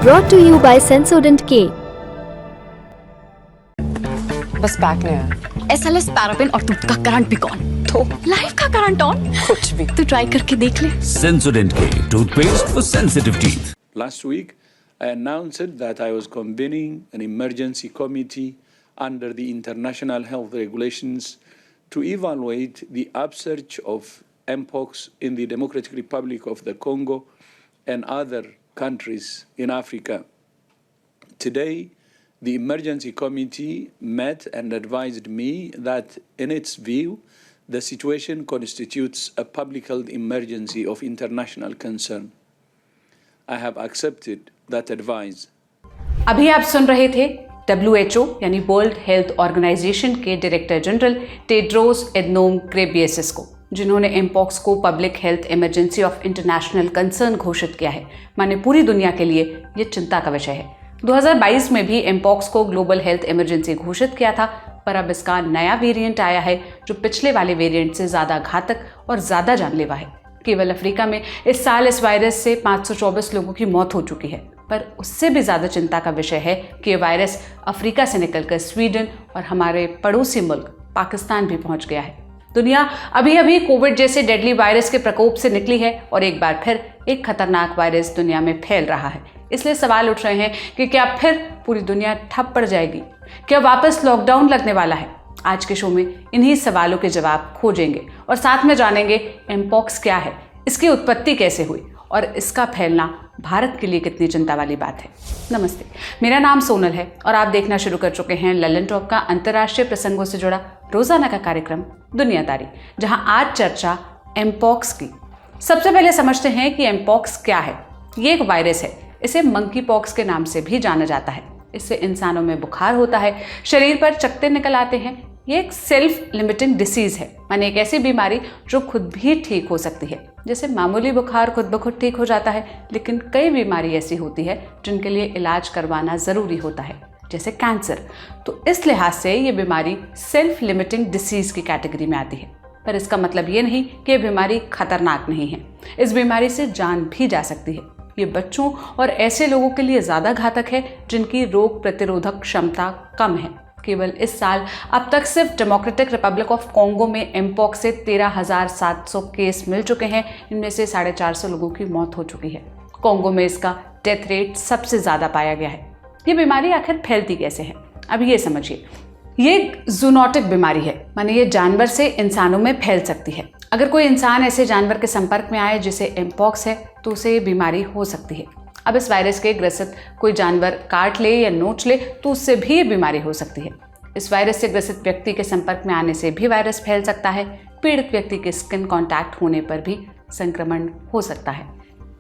brought to you by Sensodent K. बस back नहीं आया। SLS पैराफिन और दूध का करंट भी कौन? तो लाइफ का करंट ऑन? कुछ भी। तो ट्राई करके देख ले। Sensodent K toothpaste for sensitive teeth. Last week, I announced that I was convening an emergency committee under the international health regulations to evaluate the upsurge of Mpox in the Democratic Republic of the Congo and other countries in Africa. Today, the emergency committee met and advised me that, in its view, the situation constitutes a public health emergency of international concern. I have accepted that advice. अभी आप सुन रहे थे WHO यानी world health organisation के director general Tedros Adhanom Ghebreyesus को, जिन्होंने mpox को public health emergency of international concern घोषित किया है। माने पूरी दुनिया के लिए ये चिंता का विषय है। 2022 में भी एमपॉक्स को ग्लोबल हेल्थ इमरजेंसी घोषित किया था, पर अब इसका नया वेरिएंट आया है जो पिछले वाले वेरिएंट से ज़्यादा घातक और ज़्यादा जानलेवा है। केवल अफ्रीका में इस साल इस वायरस से 524 लोगों की मौत हो चुकी है, पर उससे भी ज़्यादा चिंता का विषय है कि ये वायरस अफ्रीका से निकलकर स्वीडन और हमारे पड़ोसी मुल्क पाकिस्तान भी पहुंच गया है। दुनिया अभी अभी कोविड जैसे डेडली वायरस के प्रकोप से निकली है और एक बार फिर एक खतरनाक वायरस दुनिया में फैल रहा है। इसलिए सवाल उठ रहे हैं कि क्या फिर पूरी दुनिया ठप पड़ जाएगी? क्या वापस लॉकडाउन लगने वाला है? आज के शो में इन्हीं सवालों के जवाब खोजेंगे और साथ में जानेंगे एमपॉक्स क्या है, इसकी उत्पत्ति कैसे हुई और इसका फैलना भारत के लिए कितनी चिंता वाली बात है। नमस्ते, मेरा नाम सोनल है और आप देखना शुरू कर चुके हैं ललन टॉप का अंतर्राष्ट्रीय प्रसंगों से जुड़ा रोजाना का कार्यक्रम दुनियादारी, जहां आज चर्चा एमपॉक्स की। सबसे पहले समझते हैं कि एमपॉक्स क्या है। ये एक वायरस है, इसे मंकी पॉक्स के नाम से भी जाना जाता है। इससे इंसानों में बुखार होता है, शरीर पर चकत्ते निकल आते हैं। ये एक सेल्फ लिमिटिंग डिसीज है, माने एक ऐसी बीमारी जो खुद भी ठीक हो सकती है। जैसे मामूली बुखार खुद ब खुद ठीक हो जाता है, लेकिन कई बीमारी ऐसी होती है जिनके लिए इलाज करवाना ज़रूरी होता है, जैसे कैंसर। तो इस लिहाज से ये बीमारी सेल्फ लिमिटिंग डिसीज की कैटेगरी में आती है। पर इसका मतलब ये नहीं कि ये बीमारी खतरनाक नहीं है। इस बीमारी से जान भी जा सकती है। ये बच्चों और ऐसे लोगों के लिए ज़्यादा घातक है जिनकी रोग प्रतिरोधक क्षमता कम है। केवल इस साल अब तक सिर्फ डेमोक्रेटिक रिपब्लिक ऑफ कॉन्गो में एमपॉक्स से 13,700 केस मिल चुके हैं। इनमें से 450 लोगों की मौत हो चुकी है। कॉन्गो में इसका डेथ रेट सबसे ज़्यादा पाया गया है। ये बीमारी आखिर फैलती कैसे है, अब ये समझिए। ये एक जूनोटिक बीमारी है, माने ये जानवर से इंसानों में फैल सकती है। अगर कोई इंसान ऐसे जानवर के संपर्क में आए जिसे एमपॉक्स है तो उसे ये बीमारी हो सकती है। अब इस वायरस के ग्रसित कोई जानवर काट ले या नोच ले तो उससे भी ये बीमारी हो सकती है। इस वायरस से ग्रसित व्यक्ति के संपर्क में आने से भी वायरस फैल सकता है। पीड़ित व्यक्ति के स्किन कांटेक्ट होने पर भी संक्रमण हो सकता है।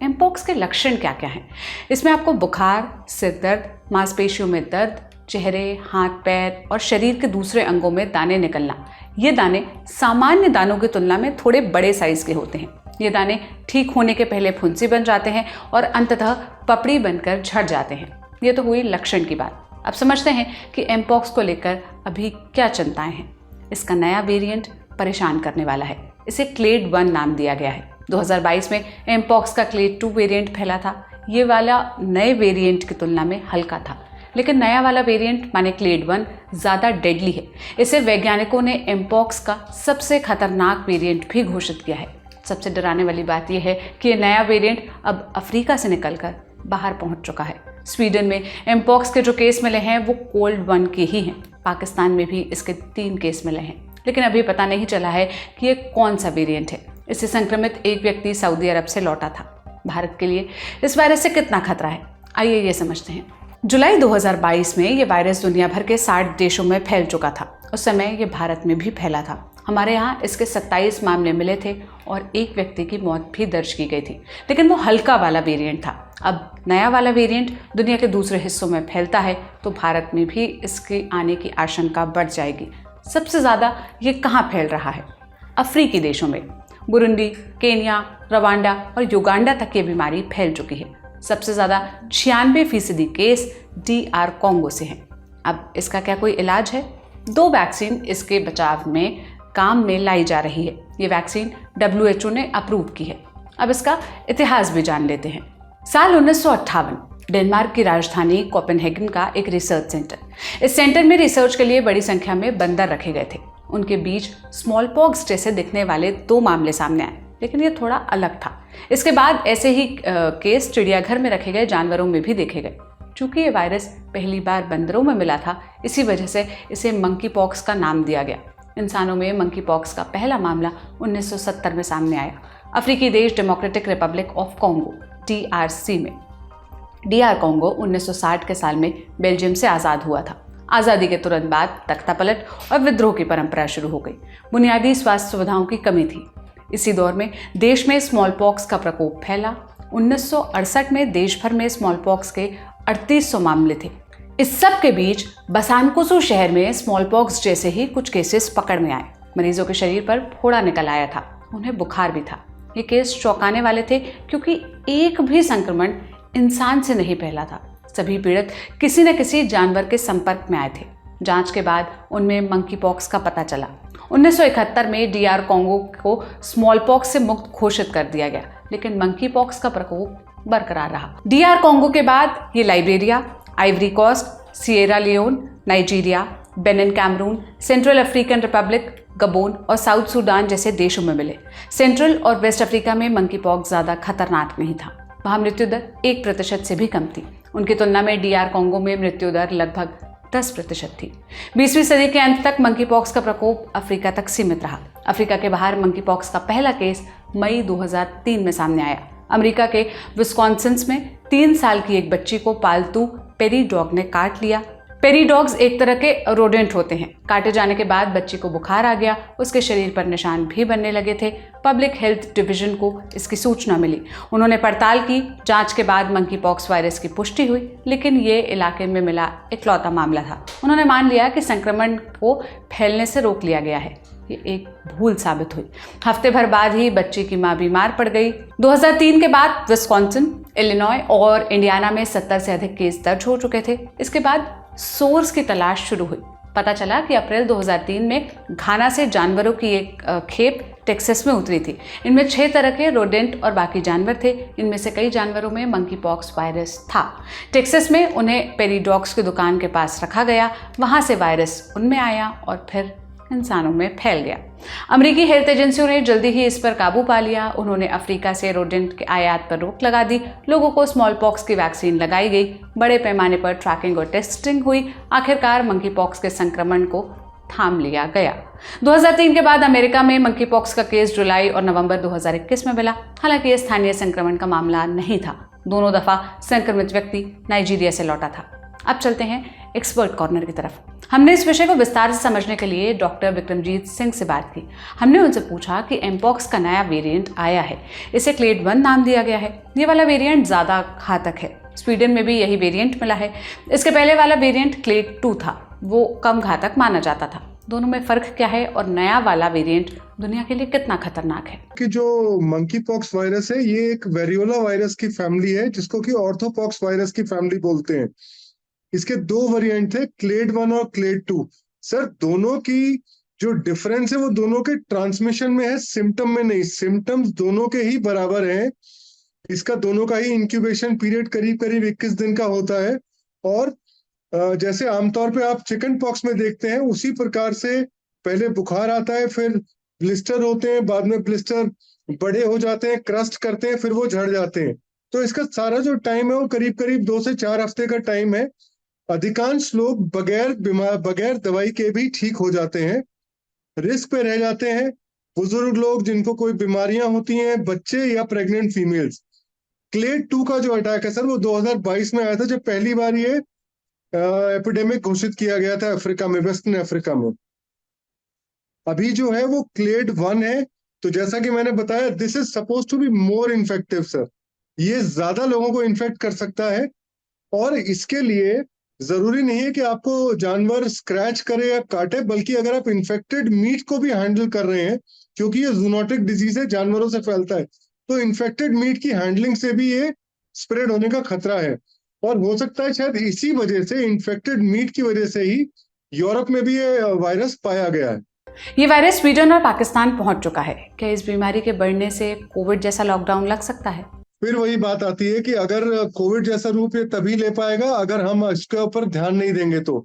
एमपॉक्स के लक्षण क्या क्या हैं? इसमें आपको बुखार, सिर दर्द, मांसपेशियों में दर्द, चेहरे, हाथ पैर और शरीर के दूसरे अंगों में दाने निकलना। ये दाने सामान्य दानों की तुलना में थोड़े बड़े साइज के होते हैं। ये दाने ठीक होने के पहले फुंसी बन जाते हैं और अंततः पपड़ी बनकर झड़ जाते हैं। ये तो हुई लक्षण की बात। अब समझते हैं कि एमपॉक्स को लेकर अभी क्या चिंताएं हैं। इसका नया वेरिएंट परेशान करने वाला है। इसे क्लेड 1 नाम दिया गया है। 2022 में एमपॉक्स का क्लेड 2 वेरिएंट फैला था। ये वाला नए वेरिएंट की तुलना में हल्का था, लेकिन नया वाला वेरिएंट माने क्लेड 1 ज़्यादा डेडली है। इसे वैज्ञानिकों ने एमपॉक्स का सबसे खतरनाक वेरिएंट भी घोषित किया है। सबसे डराने वाली बात यह है कि यह नया वेरिएंट अब अफ्रीका से निकलकर बाहर पहुंच चुका है। स्वीडन में एमपॉक्स के जो केस मिले हैं वो कोल्ड 1 के ही हैं। पाकिस्तान में भी इसके 3 केस मिले हैं, लेकिन अभी पता नहीं चला है कि ये कौन सा वेरिएंट है। इससे संक्रमित एक व्यक्ति सऊदी अरब से लौटा था। भारत के लिए इस वायरस से कितना खतरा है, आइए ये समझते हैं। जुलाई 2022 में ये वायरस दुनिया भर के 60 देशों में फैल चुका था। उस समय ये भारत में भी फैला था। हमारे यहाँ इसके 27 मामले मिले थे और एक व्यक्ति की मौत भी दर्ज की गई थी, लेकिन वो हल्का वाला वेरिएंट था। अब नया वाला वेरिएंट दुनिया के दूसरे हिस्सों में फैलता है तो भारत में भी इसके आने की आशंका बढ़ जाएगी। सबसे ज़्यादा ये कहाँ फैल रहा है? अफ्रीकी देशों में। बुरुंडी, केन्या, रवांडा और युगांडा तक ये बीमारी फैल चुकी है। सबसे ज़्यादा 96% केस DR कॉन्गो से हैं। अब इसका क्या कोई इलाज है? 2 वैक्सीन इसके बचाव में काम में लाई जा रही है। ये वैक्सीन WHO ने अप्रूव की है। अब इसका इतिहास भी जान लेते हैं। साल 1958 डेनमार्क की राजधानी कोपेनहेगन का एक रिसर्च सेंटर। इस सेंटर में रिसर्च के लिए बड़ी संख्या में बंदर रखे गए थे। उनके बीच स्मॉल पॉक्स जैसे दिखने वाले 2 मामले सामने आए, लेकिन ये थोड़ा अलग था। इसके बाद ऐसे ही केस चिड़ियाघर में रखे गए जानवरों में भी देखे गए। चूंकि ये वायरस पहली बार बंदरों में मिला था, इसी वजह से इसे मंकी पॉक्स का नाम दिया गया। इंसानों में मंकी पॉक्स का पहला मामला 1970 में सामने आया, अफ्रीकी देश democratic Republic of Congo DRC में। DR कॉन्गो 1960 के साल में बेल्जियम से आज़ाद हुआ था। आज़ादी के तुरंत बाद तख्तापलट और विद्रोह की परंपरा शुरू हो गई। बुनियादी स्वास्थ्य सुविधाओं की कमी थी। इसी दौर में देश में स्मॉल पॉक्स का प्रकोप फैला। 1968 में देश भर में स्मॉल पॉक्स के 3800 मामले थे। इस सब के बीच बसानकुसु शहर में स्मॉल पॉक्स जैसे ही कुछ केसेस पकड़ में आए। मरीजों के शरीर पर फोड़ा निकल आया था, उन्हें बुखार भी था। ये केस चौंकाने वाले थे क्योंकि एक भी संक्रमण इंसान से नहीं फैला था। सभी पीड़ित किसी न किसी जानवर के संपर्क में आए थे। जांच के बाद उनमें मंकी पॉक्स का पता चला। 1971 में DR कॉन्गो को स्मॉल पॉक्स से मुक्त घोषित कर दिया गया, लेकिन मंकी पॉक्स का प्रकोप बरकरार रहा। DR कॉन्गो के बाद ये Liberia, Ivory Coast, Sierra Leone, Nigeria, Benin, Cameroon, Central African Republic, Gabon और साउथ सूडान जैसे देशों में मिले। सेंट्रल और वेस्ट अफ्रीका में मंकी पॉक्स ज़्यादा खतरनाक नहीं था। वहाँ मृत्यु दर 1% से भी कम थी। उनकी तुलना में DR कॉन्गो में मृत्यु दर लगभग 10% थी। 20वीं सदी के अंत तक मंकी पॉक्स का प्रकोप अफ्रीका तक सीमित रहा। अफ्रीका के बाहर मंकी पॉक्स का पहला केस मई 2003 में सामने आया। अमेरिका के विस्कॉन्सिन में 3 साल की एक बच्ची को पालतू पेरी डॉग ने काट लिया। पेरी डॉग्स एक तरह के रोडेंट होते हैं। काटे जाने के बाद बच्ची को बुखार आ गया, उसके शरीर पर निशान भी बनने लगे थे। पब्लिक हेल्थ डिवीजन को इसकी सूचना मिली। उन्होंने पड़ताल की। जांच के बाद मंकी पॉक्स वायरस की पुष्टि हुई, लेकिन ये इलाके में मिला इकलौता मामला था। उन्होंने मान लिया कि संक्रमण को फैलने से रोक लिया गया है। ये एक भूल साबित हुई। हफ्ते भर बाद ही बच्ची की मां बीमार पड़ गई। 2003 के बाद विस्कॉन्सिन, इलिनॉय और इंडियाना में 70 से अधिक केस दर्ज हो चुके थे। इसके बाद सोर्स की तलाश शुरू हुई। पता चला कि अप्रैल 2003 में घाना से जानवरों की एक खेप टेक्सास में उतरी थी। इनमें 6 तरह के रोडेंट और बाकी जानवर थे। इनमें से कई जानवरों में मंकी पॉक्स वायरस था। टेक्सास में उन्हें पेरीडॉग्स की दुकान के पास रखा गया। वहां से वायरस उनमें आया और फिर इंसानों में फैल गया। अमेरिकी हेल्थ एजेंसियों ने जल्दी ही इस पर काबू पा लिया। उन्होंने अफ्रीका से रोडेंट के आयात पर रोक लगा दी। लोगों को स्मॉल पॉक्स की वैक्सीन लगाई गई। बड़े पैमाने पर ट्रैकिंग और टेस्टिंग हुई। आखिरकार मंकी पॉक्स के संक्रमण को थाम लिया गया। 2003 के बाद अमेरिका में मंकी पॉक्स का केस जुलाई और नवंबर 2021 में मिला। हालांकि यह स्थानीय संक्रमण का मामला नहीं था। दोनों दफा संक्रमित व्यक्ति नाइजीरिया से लौटा था। अब चलते हैं एक्सपर्ट कॉर्नर की तरफ। हमने इस विषय को विस्तार से समझने के लिए डॉक्टर विक्रमजीत सिंह से बात की। हमने उनसे पूछा कि एमपॉक्स का नया वेरिएंट आया है, इसे क्लेड 1 नाम दिया गया है। ये वाला वेरिएंट ज़्यादा घातक है। स्वीडन में भी यही वेरिएंट मिला है। इसके पहले वाला वेरिएंट क्लेड 2 था, वो कम घातक माना जाता था। दोनों में फर्क क्या है और नया वाला वेरिएंट दुनिया के लिए कितना खतरनाक है? कि जो मंकी पॉक्स वायरस है ये एक वेरियोला वायरस की फैमिली है, जिसको कि ऑर्थोपॉक्स वायरस की फैमिली बोलते हैं। इसके 2 वेरिएंट थे, क्लेड 1 और क्लेड 2। सर, दोनों की जो डिफरेंस है वो दोनों के ट्रांसमिशन में है, सिम्टम में नहीं। सिम्टम्स दोनों के ही बराबर हैं। इसका दोनों का ही इंक्यूबेशन पीरियड करीब करीब 21 दिन का होता है। और जैसे आमतौर पे आप चिकन पॉक्स में देखते हैं, उसी प्रकार से पहले बुखार आता है, फिर ब्लिस्टर होते हैं, बाद में ब्लिस्टर बड़े हो जाते हैं, क्रस्ट करते हैं, फिर वो झड़ जाते हैं। तो इसका सारा जो टाइम है वो करीब करीब 2 से 4 हफ्ते का टाइम है। अधिकांश लोग बगैर दवाई के भी ठीक हो जाते हैं। रिस्क पे रह जाते हैं बुजुर्ग लोग, जिनको कोई बीमारियां होती हैं, बच्चे या प्रेग्नेंट फीमेल्स। क्लेड 2 का जो अटैक है सर, वो 2022 में आया था, जब पहली बार ये एपिडेमिक घोषित किया गया था अफ्रीका में, वेस्टर्न अफ्रीका में। अभी जो है वो क्लेड 1 है। तो जैसा कि मैंने बताया, this is suppose to be more infective sir. ये ज्यादा लोगों को इन्फेक्ट कर सकता है। और इसके लिए जरूरी नहीं है कि आपको जानवर स्क्रैच करे या काटे, बल्कि अगर आप इन्फेक्टेड मीट को भी हैंडल कर रहे हैं, क्योंकि ये जूनोटिक डिजीज है, जानवरों से फैलता है, तो इन्फेक्टेड मीट की हैंडलिंग से भी ये स्प्रेड होने का खतरा है। और हो सकता है शायद इसी वजह से, इन्फेक्टेड मीट की वजह से ही यूरोप में भी ये वायरस पाया गया है। ये वायरस स्वीडन और पाकिस्तान पहुंच चुका है। क्या इस बीमारी के बढ़ने से कोविड जैसा लॉकडाउन लग सकता है? फिर वही बात आती है कि अगर कोविड जैसा रूप ये तभी ले पाएगा अगर हम इसके ऊपर ध्यान नहीं देंगे। तो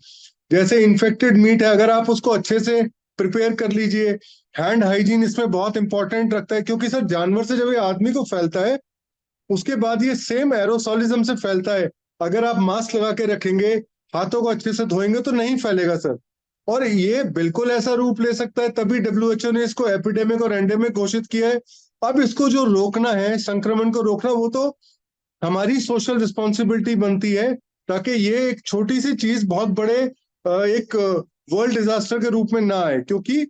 जैसे इन्फेक्टेड मीट है, अगर आप उसको अच्छे से प्रिपेयर कर लीजिए, हैंड हाइजीन इसमें बहुत इंपॉर्टेंट रखता है, क्योंकि सर जानवर से जब ये आदमी को फैलता है उसके बाद ये सेम एरोसोलिज्म से फैलता है। अगर आप मास्क लगा के रखेंगे, हाथों को अच्छे से धोएंगे तो नहीं फैलेगा सर। और ये बिल्कुल ऐसा रूप ले सकता है, तभी WHO ने इसको एपिडेमिक और एंडेमिक घोषित किया है। अब इसको जो रोकना है, संक्रमण को रोकना, वो तो हमारी सोशल रिस्पॉन्सिबिलिटी बनती है, ताकि ये एक छोटी सी चीज बहुत बड़े एक वर्ल्ड डिजास्टर के रूप में ना आए। क्योंकि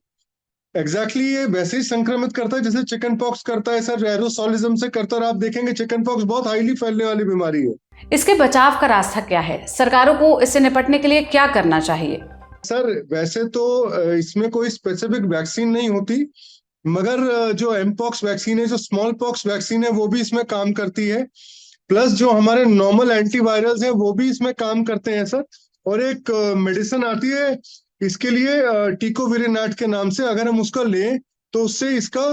एग्जैक्टली ये वैसे ही संक्रमित करता है जैसे चिकन पॉक्स करता है सर, एरोसोलिज्म से करता है। और आप देखेंगे चिकन पॉक्स बहुत हाईली फैलने वाली बीमारी है। इसके बचाव का रास्ता क्या है? सरकारों को इससे निपटने के लिए क्या करना चाहिए? सर वैसे तो इसमें कोई स्पेसिफिक वैक्सीन नहीं होती, मगर जो एमपॉक्स वैक्सीन है, जो स्मॉल पॉक्स वैक्सीन है, वो भी इसमें काम करती है। प्लस जो हमारे नॉर्मल एंटीवायरल्स हैं वो भी इसमें काम करते हैं सर। और एक मेडिसिन आती है इसके लिए टिकोविरिनाट के नाम से, अगर हम उसका लें तो उससे इसका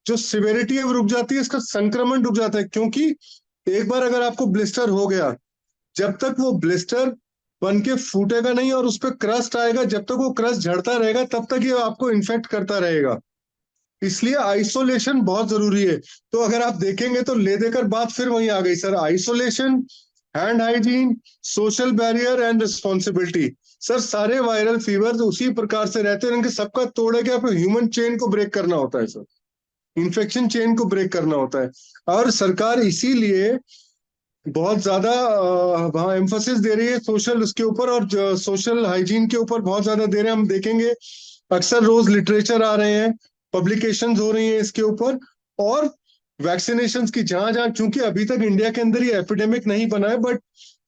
जो सिवियरिटी है वो रुक जाती है, इसका संक्रमण रुक जाता है। क्योंकि एक बार अगर आपको ब्लिस्टर हो गया, जब तक वो ब्लिस्टर बन के फूटेगा नहीं और उस पर क्रस्ट आएगा, जब तक वो क्रस्ट झड़ता रहेगा तब तक ये आपको इन्फेक्ट करता रहेगा। इसलिए आइसोलेशन बहुत जरूरी है। तो अगर आप देखेंगे तो ले देकर बात फिर वहीं आ गई sir, isolation, hand hygiene, social barrier and responsibility. Sir सारे वायरल फीवर उसी प्रकार से रहते हैं, इनके सबका तोड़ है कि आपको ह्यूमन चेन को ब्रेक करना होता है सर, इन्फेक्शन चेन को ब्रेक करना होता है। और सरकार इसीलिए बहुत ज्यादा वहाँ एम्फोसिस दे रही है सोशल उसके ऊपर, और सोशल हाइजीन के ऊपर बहुत ज्यादा दे रहे हैं। हम देखेंगे अक्सर रोज लिटरेचर आ रहे हैं, पब्लिकेशंस हो रही हैं इसके ऊपर, और वैक्सीनेशंस की जहां चूंकि अभी तक इंडिया के अंदर ये एपिडेमिक नहीं बना है, बट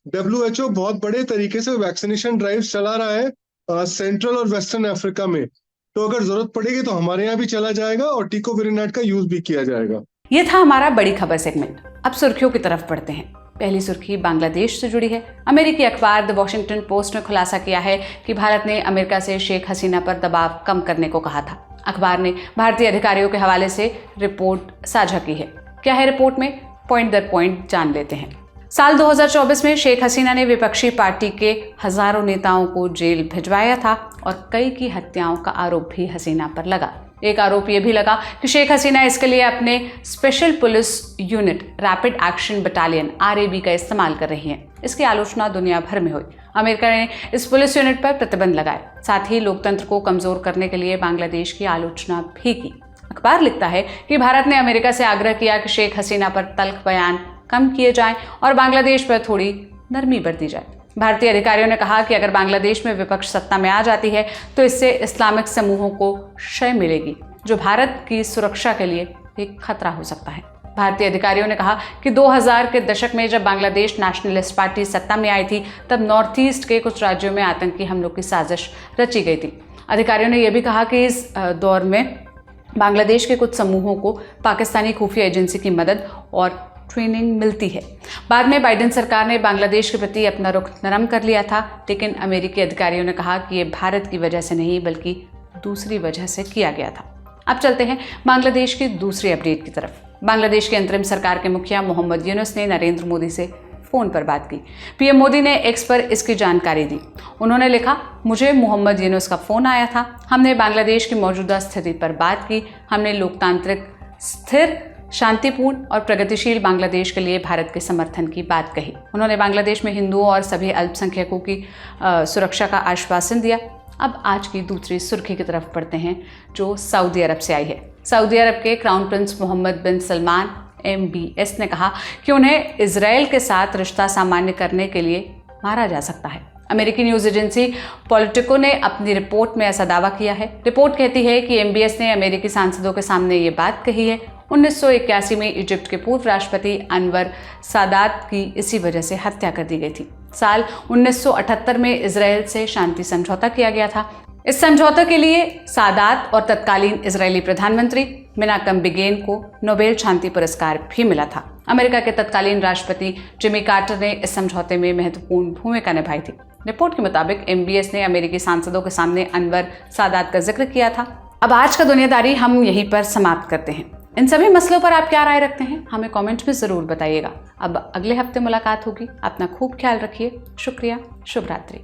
WHO बहुत बड़े तरीके से वैक्सीनेशन ड्राइव चला रहा है सेंट्रल और वेस्टर्न अफ्रीका में। तो अगर जरूरत पड़ेगी तो हमारे यहाँ भी चला जाएगा और टिकोविरिनाट का यूज भी किया जाएगा। ये था हमारा बड़ी खबर सेगमेंट। अब सुर्खियों की तरफ बढ़ते हैं। पहली सुर्खी बांग्लादेश से जुड़ी है। अमेरिकी अखबार द वॉशिंगटन पोस्ट ने खुलासा किया है कि भारत ने अमेरिका से शेख हसीना पर दबाव कम करने को कहा था। अखबार ने भारतीय अधिकारियों के हवाले से रिपोर्ट साझा की है। क्या है रिपोर्ट में, पॉइंट दर पॉइंट जान लेते हैं। साल 2024 में शेख हसीना ने विपक्षी पार्टी के हजारों नेताओं को जेल भिजवाया था और कई की हत्याओं का आरोप भी हसीना पर लगा। एक आरोप ये भी लगा कि शेख हसीना इसके लिए अपने special police unit rapid action battalion RAB का इस्तेमाल कर रही हैं। इसकी आलोचना दुनिया भर में हुई। अमेरिका ने इस पुलिस यूनिट पर प्रतिबंध लगाए, साथ ही लोकतंत्र को कमजोर करने के लिए बांग्लादेश की आलोचना भी की। अखबार लिखता है कि भारत ने अमेरिका से आग्रह किया कि शेख हसीना पर तल्ख बयान कम किए जाएं और बांग्लादेश पर थोड़ी नरमी बरती जाए। भारतीय अधिकारियों ने कहा कि अगर बांग्लादेश में विपक्ष सत्ता में आ जाती है तो इससे इस्लामिक समूहों को शय मिलेगी, जो भारत की सुरक्षा के लिए एक खतरा हो सकता है। भारतीय अधिकारियों ने कहा कि 2000 के दशक में जब बांग्लादेश नेशनलिस्ट पार्टी सत्ता में आई थी, तब नॉर्थ ईस्ट के कुछ राज्यों में आतंकी हमलों की साजिश रची गई थी। अधिकारियों ने यह भी कहा कि इस दौर में बांग्लादेश के कुछ समूहों को पाकिस्तानी खुफिया एजेंसी की मदद और ट्रेनिंग मिलती है। बाद में बाइडेन सरकार ने बांग्लादेश के प्रति अपना रुख नरम कर लिया था, लेकिन अमेरिकी अधिकारियों ने कहा कि ये भारत की वजह से नहीं बल्कि दूसरी वजह से किया गया था। अब चलते हैं बांग्लादेश की दूसरी अपडेट की तरफ। बांग्लादेश की अंतरिम सरकार के मुखिया मोहम्मद यूनुस ने नरेंद्र मोदी से फोन पर बात की। पीएम मोदी ने एक्स पर इसकी जानकारी दी। उन्होंने लिखा, मुझे मोहम्मद यूनुस का फोन आया था। हमने बांग्लादेश की मौजूदा स्थिति पर बात की। हमने लोकतांत्रिक, स्थिर, शांतिपूर्ण और प्रगतिशील बांग्लादेश के लिए भारत के समर्थन की बात कही। उन्होंने बांग्लादेश में हिंदुओं और सभी अल्पसंख्यकों की सुरक्षा का आश्वासन दिया। अब आज की दूसरी सुर्खी की तरफ बढ़ते हैं, जो सऊदी अरब से आई है। सऊदी अरब के क्राउन प्रिंस मोहम्मद बिन सलमान MBS ने कहा कि उन्हें इजराइल के साथ रिश्ता सामान्य करने के लिए मारा जा सकता है। अमेरिकी न्यूज एजेंसी पॉलिटिको ने अपनी रिपोर्ट में ऐसा दावा किया है। रिपोर्ट कहती है कि MBS ने अमेरिकी सांसदों के सामने ये बात कही है। 1981 में इजिप्ट के पूर्व राष्ट्रपति अनवर सादात की इसी वजह से हत्या कर दी गई थी। साल 1978 में इजराइल से शांति समझौता किया गया था। इस समझौते के लिए सादात और तत्कालीन इजरायली प्रधानमंत्री मेनाकम बिगेन को नोबेल शांति पुरस्कार भी मिला था। अमेरिका के तत्कालीन राष्ट्रपति जिमी कार्टर ने इस समझौते में महत्वपूर्ण भूमिका निभाई थी। रिपोर्ट के मुताबिक MBS ने अमेरिकी सांसदों के सामने अनवर सादात का जिक्र किया था। अब आज का दुनियादारी हम यहीं पर समाप्त करते हैं। इन सभी मसलों पर आप क्या राय रखते हैं हमें कमेंट में ज़रूर बताइएगा। अब अगले हफ्ते मुलाकात होगी। अपना खूब ख्याल रखिए। शुक्रिया। शुभ रात्रि।